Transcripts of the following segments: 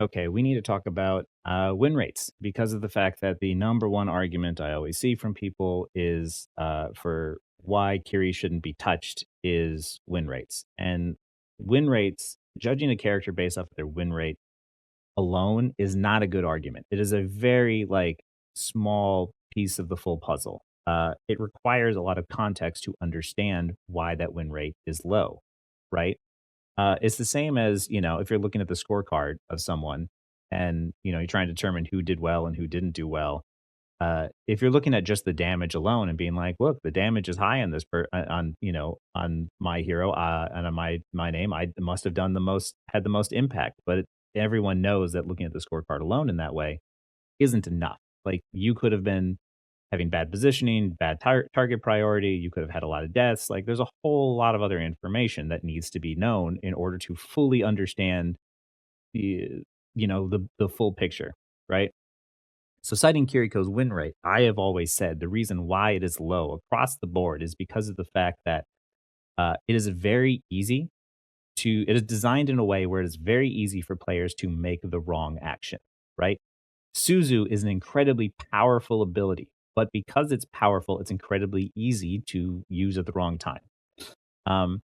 Okay, we need to talk about win rates because of the fact that the number one argument I always see from people is for why Kiri shouldn't be touched is win rates. And win rates, judging a character based off of their win rate alone is not a good argument. It is a very small piece of the full puzzle. It requires a lot of context to understand why that win rate is low, right? It's the same as, if you're looking at the scorecard of someone and, you're trying to determine who did well and who didn't do well. If you're looking at just the damage alone and being like, look, the damage is high on on my hero, and on my name, I must have had the most impact. But everyone knows that looking at the scorecard alone in that way isn't enough. Like you could have been having bad positioning, bad target priority. You could have had a lot of deaths. Like there's a whole lot of other information that needs to be known in order to fully understand the the full picture, right? So citing Kiriko's win rate, I have always said the reason why it is low across the board is because of the fact that it is very easy it is designed in a way where it is very easy for players to make the wrong action, right? Suzu is an incredibly powerful ability, but because it's powerful, it's incredibly easy to use at the wrong time. Um,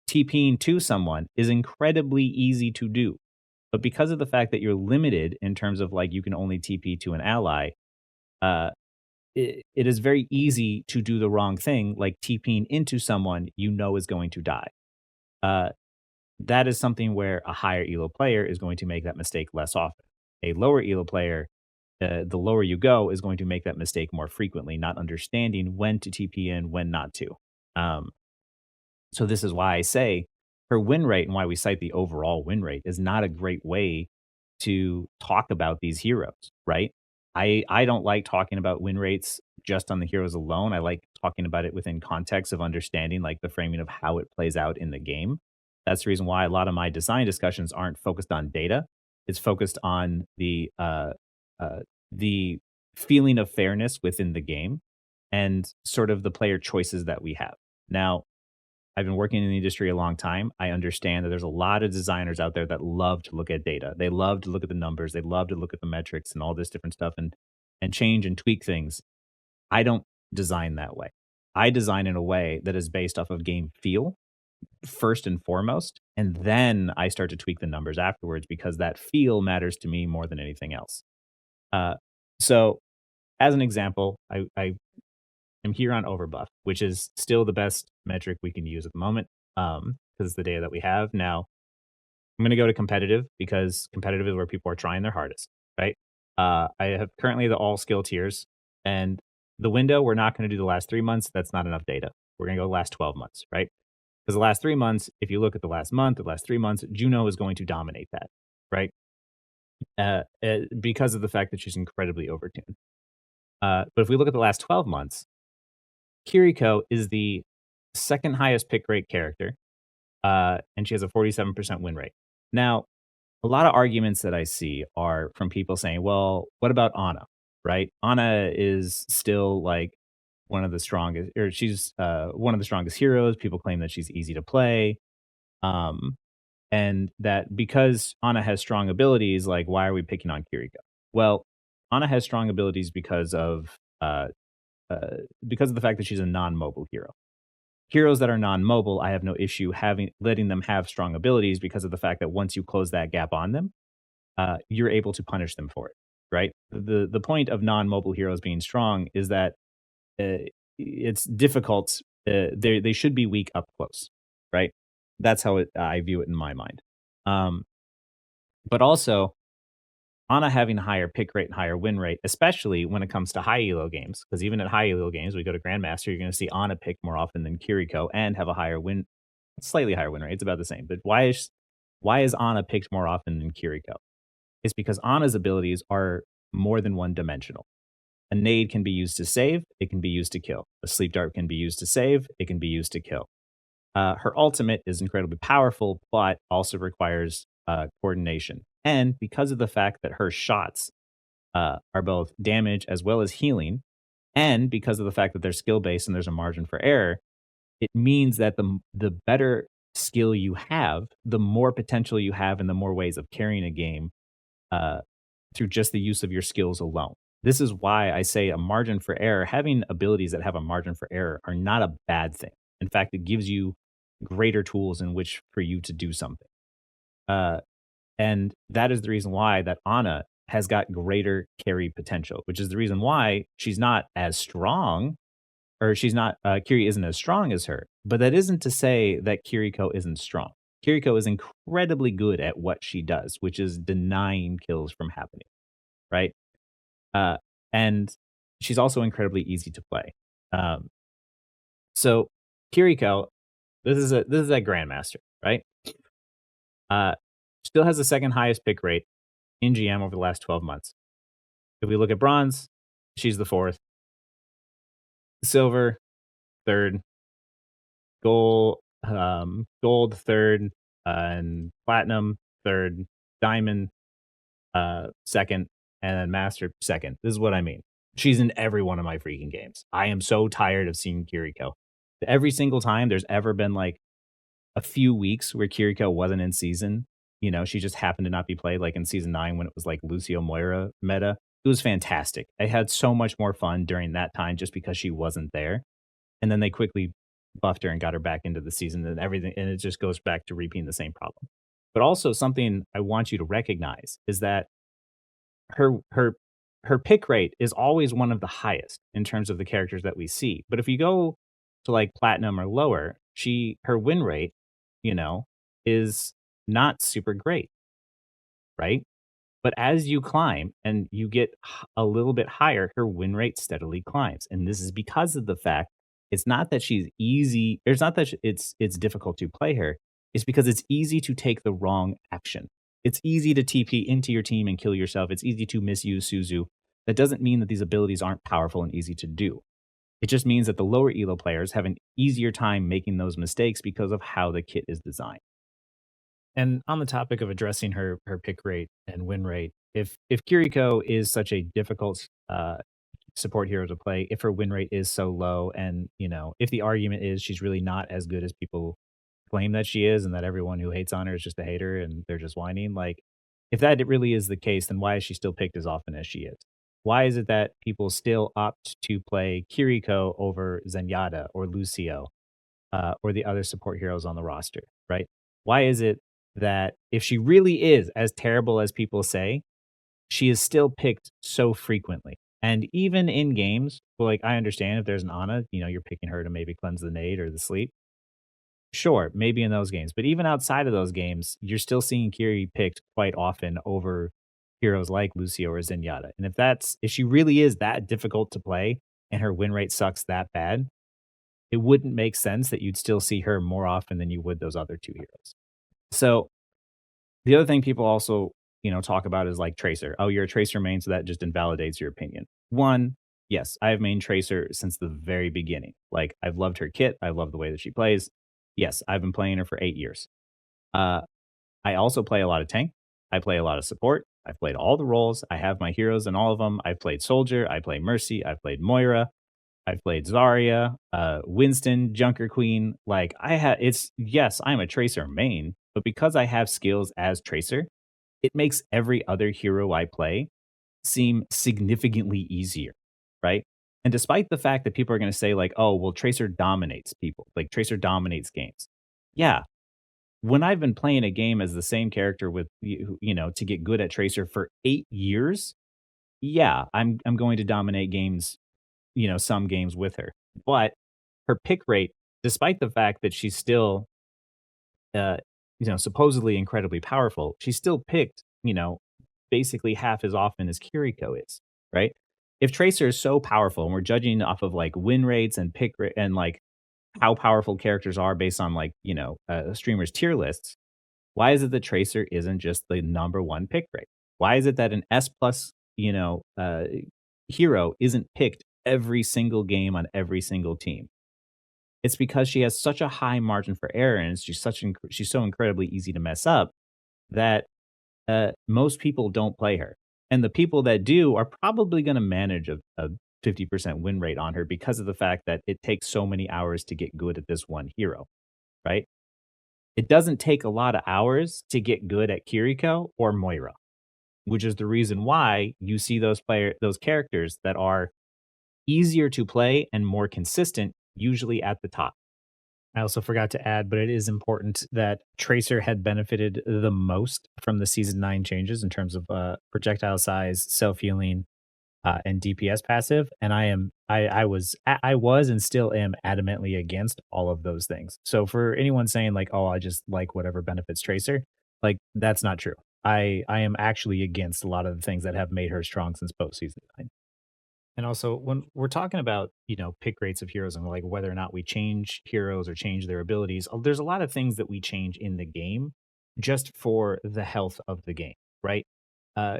TPing to someone is incredibly easy to do, but because of the fact that you're limited in terms of you can only TP to an ally, uh, it is very easy to do the wrong thing, like TPing into someone is going to die. Uh, that is something where a higher elo player is going to make that mistake less often. A lower elo player, the lower you go, is going to make that mistake more frequently, not understanding when to TP in, when not to. Um, so this is why I say her win rate and why we cite the overall win rate is not a great way to talk about these heroes, right? I don't like talking about win rates just on the heroes alone. I like talking about it within context of understanding the framing of how it plays out in the game. That's the reason why a lot of my design discussions aren't focused on data. It's focused on the feeling of fairness within the game and sort of the player choices that we have. Now, I've been working in the industry a long time. I understand that there's a lot of designers out there that love to look at data. They love to look at the numbers. They love to look at the metrics and all this different stuff and change and tweak things. I don't design that way. I design in a way that is based off of game feel first and foremost, and then I start to tweak the numbers afterwards because that feel matters to me more than anything else. Uh, so, as an example, I am here on Overbuff, which is still the best metric we can use at the moment, because it's the data that we have. Now, I'm gonna go to competitive because competitive is where people are trying their hardest, right? I have currently the all skill tiers, and the window, we're not gonna do the last 3 months, that's not enough data. We're gonna go the last 12 months, right? Because the last 3 months, if you look at the last month, the last 3 months, Juno is going to dominate that, right? Because of the fact that she's incredibly overtuned. But if we look at the last 12 months, Kiriko is the second highest pick rate character, and she has a 47% win rate. Now, a lot of arguments that I see are from people saying, well, what about Ana? Right? Ana is still one of the strongest, or she's one of the strongest heroes. People claim that she's easy to play. Um, and that because Ana has strong abilities, why are we picking on Kiriko? Well, Ana has strong abilities because of the fact that she's a non-mobile hero. Heroes that are non-mobile, I have no issue letting them have strong abilities because of the fact that once you close that gap on them, you're able to punish them for it, right? The point of non-mobile heroes being strong is that it's difficult. They should be weak up close, right? That's how I view it in my mind. Um, but also, Ana having a higher pick rate and higher win rate, especially when it comes to high elo games, because even at high elo games, we go to Grandmaster, you're going to see Ana pick more often than Kiriko and have a slightly higher win rate. It's about the same. But why is Ana picked more often than Kiriko? It's because Ana's abilities are more than one dimensional. A nade can be used to save, it can be used to kill. A sleep dart can be used to save, it can be used to kill. Her ultimate is incredibly powerful, but also requires coordination. And because of the fact that her shots are both damage as well as healing, and because of the fact that they're skill based and there's a margin for error, it means that the better skill you have, the more potential you have, and the more ways of carrying a game uh, through just the use of your skills alone. This is why I say a margin for error, having abilities that have a margin for error are not a bad thing. In fact, it gives you greater tools in which for you to do something. Uh, and that is the reason why that Ana has got greater carry potential, which is the reason why she's not as strong or she's not Kiri isn't as strong as her. But that isn't to say that Kiriko isn't strong. Kiriko is incredibly good at what she does, which is denying kills from happening, right? Uh, and she's also incredibly easy to play. Um, so Kiriko, this is a grandmaster, right? Uh, still has the second highest pick rate in GM over the last 12 months. If we look at bronze, she's the fourth. Silver, third. Gold third, and platinum third. Diamond second, and then master second. This is what I mean. She's in every one of my freaking games. I am so tired of seeing Kiriko. Every single time there's ever been like a few weeks where Kiriko wasn't in season, she just happened to not be played, like in season 9 when it was like Lucio Moira meta. It was fantastic. I had so much more fun during that time just because she wasn't there. And then they quickly buffed her and got her back into the season and everything, and it just goes back to repeating the same problem. But also something I want you to recognize is that her her her pick rate is always one of the highest in terms of the characters that we see. But if you go to like platinum or lower, her win rate, you know, is not super great, right? But as you climb and you get a little bit higher, her win rate steadily climbs. And this is because of the fact it's not that she's easy. It's not that it's difficult to play her. It's because it's easy to take the wrong action. It's easy to TP into your team and kill yourself. It's easy to misuse Suzu. That doesn't mean that these abilities aren't powerful and easy to do. It just means that the lower elo players have an easier time making those mistakes because of how the kit is designed. And on the topic of addressing her pick rate and win rate, if Kiriko is such a difficult support hero to play, if her win rate is so low, and if the argument is she's really not as good as people claim that she is, and that everyone who hates on her is just a hater and they're just whining, like if that really is the case, then why is she still picked as often as she is? Why is it that people still opt to play Kiriko over Zenyatta or Lucio or the other support heroes on the roster, right? Why is it that if she really is as terrible as people say, she is still picked so frequently? And even in games, well, like I understand if there's an Ana, you're picking her to maybe cleanse the nade or the sleep. Sure, maybe in those games. But even outside of those games, you're still seeing Kiri picked quite often over heroes like Lucio or Zenyatta. And if she really is that difficult to play and her win rate sucks that bad, it wouldn't make sense that you'd still see her more often than you would those other two heroes. So the other thing people also, talk about is like Tracer. Oh, you're a Tracer main, so that just invalidates your opinion. One, yes, I have main Tracer since the very beginning. Like I've loved her kit. I love the way that she plays. Yes, I've been playing her for 8 years. Uh, I also play a lot of tank. I play a lot of support. I've played all the roles. I have my heroes in all of them. I've played Soldier. I play Mercy. I've played Moira. I've played Zarya, Winston, Junker Queen. Like yes, I'm a Tracer main, but because I have skills as Tracer, it makes every other hero I play seem significantly easier, right? And despite the fact that people are going to say like, "Oh, well, Tracer dominates people. Like Tracer dominates games." Yeah, when I've been playing a game as the same character with to get good at Tracer for 8 years, yeah, I'm going to dominate games, some games with her. But her pick rate, despite the fact that she's still, uh, supposedly incredibly powerful, she's still picked, basically half as often as Kiriko is, right? If Tracer is so powerful and we're judging off of like win rates and pick rate and like how powerful characters are based on like, streamers tier lists, why is it that Tracer isn't just the number one pick rate? Why is it that an S plus, hero isn't picked every single game on every single team? It's because she has such a high margin for error and she's so incredibly easy to mess up that most people don't play her. And the people that do are probably going to manage a 50% win rate on her because of the fact that it takes so many hours to get good at this one hero, right? It doesn't take a lot of hours to get good at Kiriko or Moira. which is the reason why you see those characters that are easier to play and more consistent usually at the top. I also forgot to add, but it is important that Tracer had benefited the most from the season 9 changes in terms of projectile size, self healing, and DPS passive. And I was and still am adamantly against all of those things. So for anyone saying like, oh, I just like whatever benefits Tracer, like that's not true. I am actually against a lot of the things that have made her strong since post season 9. And also, when we're talking about, pick rates of heroes and like whether or not we change heroes or change their abilities, there's a lot of things that we change in the game just for the health of the game, right? Uh,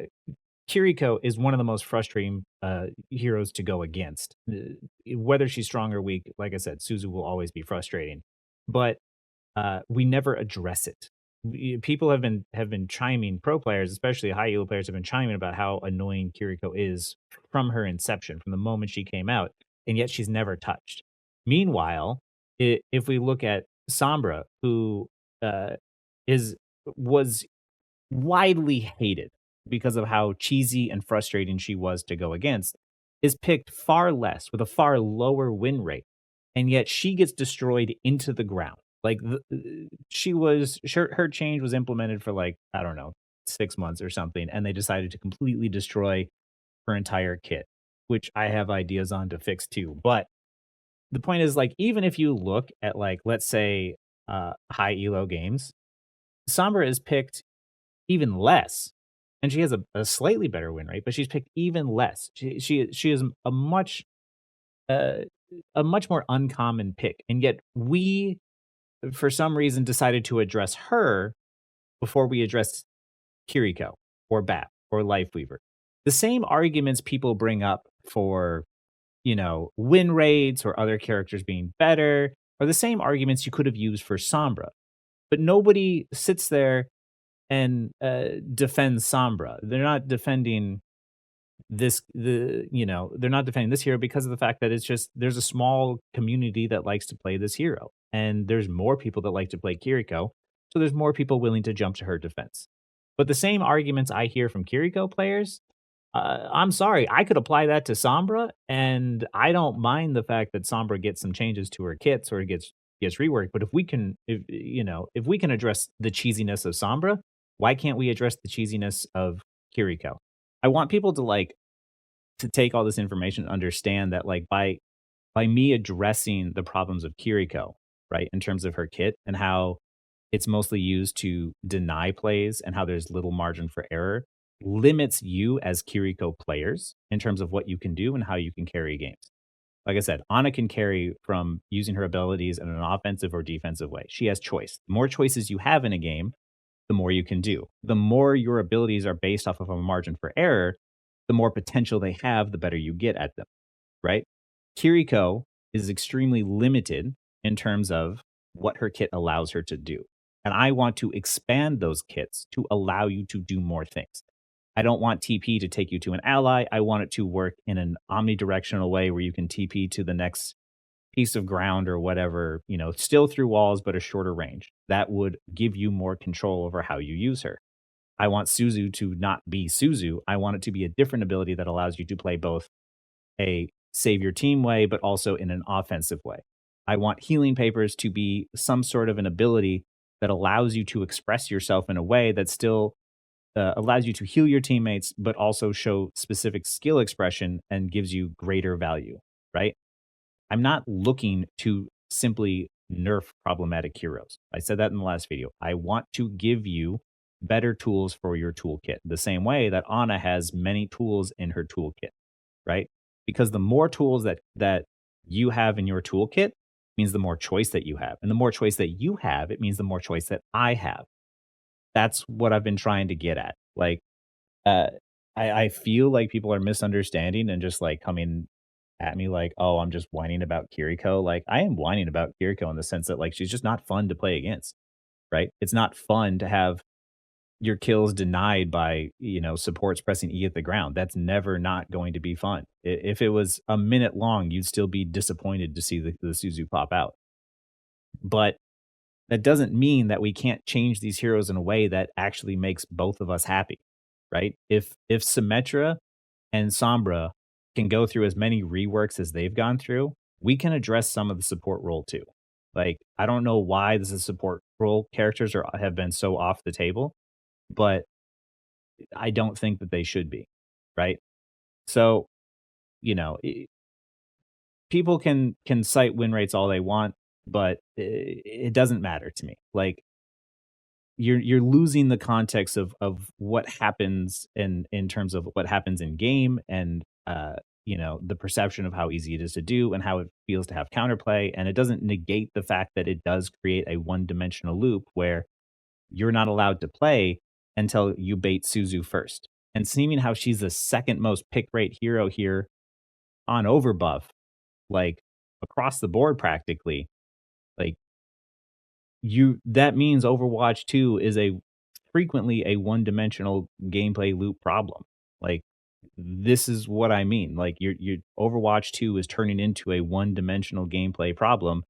Kiriko is one of the most frustrating heroes to go against. Whether she's strong or weak, like I said, Suzu will always be frustrating. But we never address it. People have been chiming, pro players, especially high elo players, have been chiming about how annoying Kiriko is from her inception, from the moment she came out, and yet she's never touched. Meanwhile, if we look at Sombra, who uh, is was widely hated because of how cheesy and frustrating she was to go against, is picked far less with a far lower win rate, and yet she gets destroyed into the ground. Like her change was implemented for like I don't know 6 months or something, and they decided to completely destroy her entire kit, which I have ideas on to fix too. But the point is, like, even if you look at like let's say high elo games, Sombra is picked even less. And she has a slightly better win rate, but she's picked even less. She is uh, a much more uncommon pick, and yet we, for some reason, decided to address her before we addressed Kiriko or Bat or Lifeweaver. The same arguments people bring up for, win rates or other characters being better are the same arguments you could have used for Sombra. But nobody sits there and defends Sombra. They're not defending they're not defending this hero because of the fact that it's just there's a small community that likes to play this hero, and there's more people that like to play Kiriko, so there's more people willing to jump to her defense. But the same arguments I hear from Kiriko players, I'm sorry, I could apply that to Sombra, and I don't mind the fact that Sombra gets some changes to her kits or gets reworked. But if we can address the cheesiness of Sombra, why can't we address the cheesiness of Kiriko? I want people to take all this information and understand that like by me addressing the problems of Kiriko, right, in terms of her kit and how it's mostly used to deny plays and how there's little margin for error, limits you as Kiriko players in terms of what you can do and how you can carry games. Like I said, Ana can carry from using her abilities in an offensive or defensive way. She has choice. The more choices you have in a game, the more you can do. The more your abilities are based off of a margin for error, the more potential they have, the better you get at them, right? Kiriko is extremely limited in terms of what her kit allows her to do. And I want to expand those kits to allow you to do more things. I don't want TP to take you to an ally. I want it to work in an omnidirectional way where you can TP to the next piece of ground or whatever, still through walls, but a shorter range. That would give you more control over how you use her. I want Suzu to not be Suzu. I want it to be a different ability that allows you to play both a save your team way, but also in an offensive way. I want healing papers to be some sort of an ability that allows you to express yourself in a way that still allows you to heal your teammates, but also show specific skill expression and gives you greater value, right? I'm not looking to simply nerf problematic heroes. I said that in the last video. I want to give you better tools for your toolkit, the same way that Ana has many tools in her toolkit, right? Because the more tools that you have in your toolkit means the more choice that you have. And the more choice that you have, it means the more choice that I have. That's what I've been trying to get at. Like uh, I feel like people are misunderstanding and just like coming at me like, oh, I'm just whining about Kiriko. Like I am whining about Kiriko in the sense that like she's just not fun to play against, right? It's not fun to have your kills denied by, supports pressing E at the ground. That's never not going to be fun. If it was a minute long, you'd still be disappointed to see the Suzu pop out. But that doesn't mean that we can't change these heroes in a way that actually makes both of us happy. right? If Symmetra and Sombra can go through as many reworks as they've gone through, we can address some of the support role too. Like, I don't know why this is support role characters are have been so off the table, but I don't think that they should be, right? So, you know, people can cite win rates all they want, but it doesn't matter to me. Like, you're losing the context of what happens in terms of what happens in game and the perception of how easy it is to do and how it feels to have counterplay, and it doesn't negate the fact that it does create a one-dimensional loop where you're not allowed to play until you bait Suzu first. And seeming how she's the second most pick rate hero here on overbuff, like across the board practically, like you that means Overwatch 2 is a frequently a one-dimensional gameplay loop problem. Like, this is what I mean. Like, your Overwatch 2 is turning into a one-dimensional gameplay problem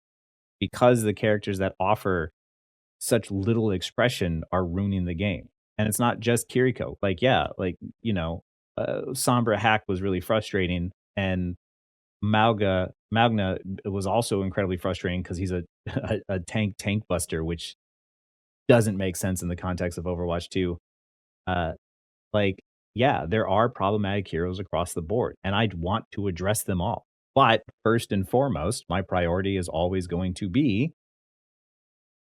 because the characters that offer such little expression are ruining the game. And it's not just Kiriko. Like, yeah, like, Sombra hack was really frustrating, and Magna was also incredibly frustrating because he's a a tank buster, which doesn't make sense in the context of Overwatch 2. Uh, like, yeah, there are problematic heroes across the board, and I'd want to address them all. But first and foremost, my priority is always going to be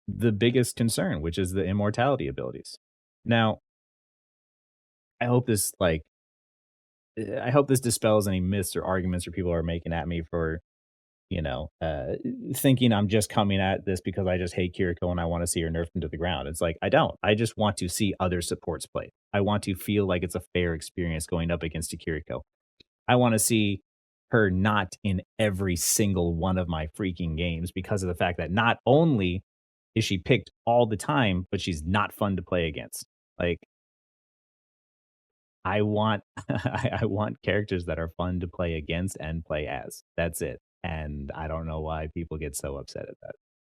the biggest concern, which is the immortality abilities. Now, I hope this like I hope this dispels any myths or arguments or people are making at me for you know, uh, thinking I'm just coming at this because I just hate Kiriko and I want to see her nerfed into the ground. It's like, I don't. I just want to see other supports play. I want to feel like it's a fair experience going up against a Kiriko. I want to see her not in every single one of my freaking games because of the fact that not only is she picked all the time, but she's not fun to play against. Like, I want I want characters that are fun to play against and play as. That's it. And I don't know why people get so upset at that.